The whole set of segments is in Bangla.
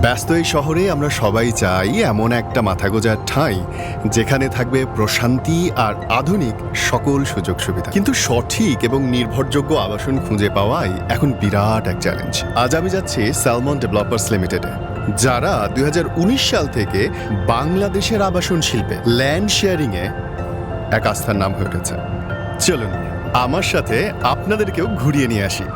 ব্যস্ত এই শহরে আমরা সবাই চাই এমন একটা মাথা গোঁজার ঠাঁই যেখানে থাকবে প্রশান্তি আর আধুনিক সকল সুযোগ সুবিধা, কিন্তু সঠিক এবং নির্ভরযোগ্য আবাসন খুঁজে পাওয়াই এখন বিরাট এক চ্যালেঞ্জ। আজ আমি যাচ্ছি স্যালমন ডেভেলপার্স লিমিটেডে, যারা 2019 সাল থেকে বাংলাদেশের আবাসন শিল্পে ল্যান্ড শেয়ারিং এ এক আস্থার নাম হয়ে উঠেছে। চলুন আমার সাথে আপনাদেরকেও ঘুরিয়ে নিয়ে আসি।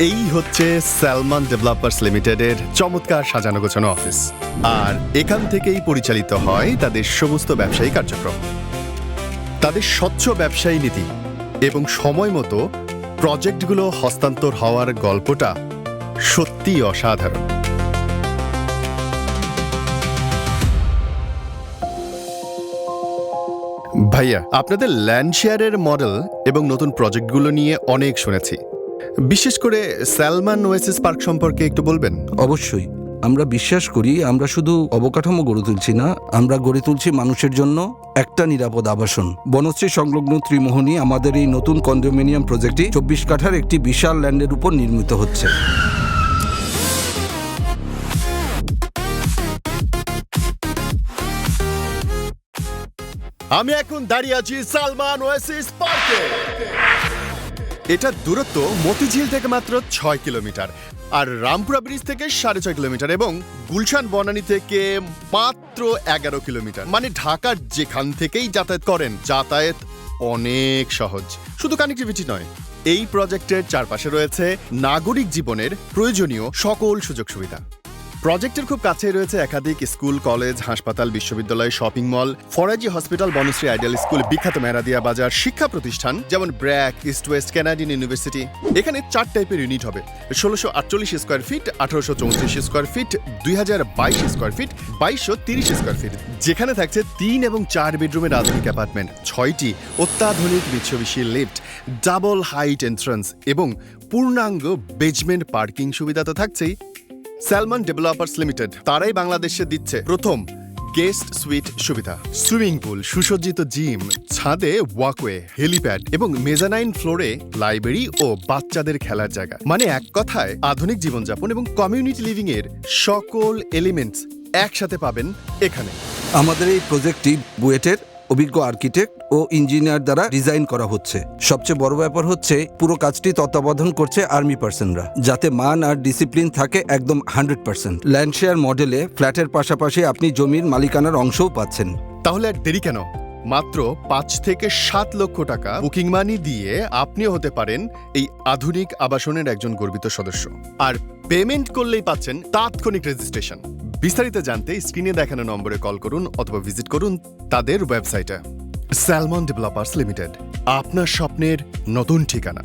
এই হচ্ছে স্যালমন ডেভেলপার্স লিমিটেডের চমৎকার সাজানো গোছানো অফিস, আর এখান থেকেই পরিচালিত হয় তাদের সমস্ত ব্যবসায়ী কার্যক্রম। তাদের স্বচ্ছ ব্যবসায়ী নীতি এবং সময় মতো প্রজেক্টগুলো হস্তান্তর হওয়ার গল্পটা সত্যিই অসাধারণ। ভাইয়া, আপনাদের ল্যান্ড শেয়ারের মডেল এবং নতুন প্রজেক্টগুলো নিয়ে অনেক শুনেছি, বিশেষ করে স্যালমন ওয়েসিস পার্ক সম্পর্কে একটু বলবেন? অবশ্যই। আমরা বিশ্বাস করি আমরা শুধু অবকাঠামো গড়ে তুলছি না, আমরা গড়ে তুলছি মানুষের জন্য একটা নিরাপদ আবাসন। বনশ্রী সংলগ্ন ত্রিমোহনী আমাদের এই নতুন কন্ডোমিনিয়াম প্রজেক্টটি 24 কাঠার একটি বিশাল ল্যান্ডের উপর নির্মিত হচ্ছে। আমি এখন দাঁড়িয়ে আছি স্যালমন ওয়েসিস পার্কে। এটা দূরত্ব মতিঝিল থেকে মাত্র 6 কিলোমিটার, আর রামপুরা ব্রিজ থেকে 6.5 কিলোমিটার, এবং গুলশান বনানী থেকে মাত্র 11 কিলোমিটার। মানে ঢাকার যেখান থেকেই যাতায়াত করেন, যাতায়াত অনেক সহজ। শুধু কানেক্টিভিটি নয়, এই প্রজেক্টের চারপাশে রয়েছে নাগরিক জীবনের প্রয়োজনীয় সকল সুযোগ সুবিধা। প্রজেক্টের খুব কাছেই রয়েছে একাধিক স্কুল, কলেজ, হাসপাতাল, বিশ্ববিদ্যালয়, shopping mall, Farazi hospital, Banasree ideal school, বিখ্যাত মেরাদিয়া বাজার, শিক্ষা প্রতিষ্ঠান যেমন BRAC, East West Canadian University. এখানে 4 টাইপের ইউনিট হবে: 1648 square feet, 1834 square feet, 2022 square feet, 2230 square feet, যেখানে থাকছে 3 এবং 4 বেডরুমের আধুনিক অ্যাপার্টমেন্ট, 6টি অত্যাধুনিক Mitsubishi lift, double height entrance এবং পূর্ণাঙ্গ বেজমেন্ট পার্কিং সুবিধা তো থাকছেই। স্যালমন ডেভেলপার্স লিমিটেড তারাই বাংলাদেশে দিচ্ছে প্রথম গেস্ট সুইট সুবিধা, সুইমিং পুল, সুসজ্জিত জিম, ছাদে ওয়াকওয়ে, হেলিপ্যাড এবং মেজানাইন ফ্লোরে লাইব্রেরি ও বাচ্চাদের খেলার জায়গা। মানে এক কথায় আধুনিক জীবনযাপন এবং কমিউনিটি লিভিং এর সকল এলিমেন্টস একসাথে পাবেন এখানে। আমাদের এই প্রজেক্টটি বুয়েটের অভিজ্ঞ আর্কিটেক্ট ও ইঞ্জিনিয়ার দ্বারা ডিজাইন করা হচ্ছে। সবচেয়ে বড় ব্যাপার হচ্ছে পুরো কাজটি তত্ত্বাবধান করছে আর্মি পার্সনরা, যাতে মান আর ডিসিপ্লিন থাকে একদম 100%। ল্যান্ড শেয়ার মডেলে ফ্ল্যাটের পাশাপাশি আপনি জমির মালিকানার অংশও পাচ্ছেন। তাহলে আর দেরি কেন? মাত্র 5 থেকে 7 লক্ষ টাকা বুকিং মানি দিয়ে আপনিও হতে পারেন এই আধুনিক আবাসনের একজন গর্বিত সদস্য। আর পেমেন্ট করলেই পাচ্ছেন তাৎক্ষণিক রেজিস্ট্রেশন। বিস্তারিত জানতে স্ক্রিনে দেখানো নম্বরে কল করুন অথবা ভিজিট করুন তাদের ওয়েবসাইটে। স্যালমন ডেভেলপার্স লিমিটেড, আপনার স্বপ্নের নতুন ঠিকানা।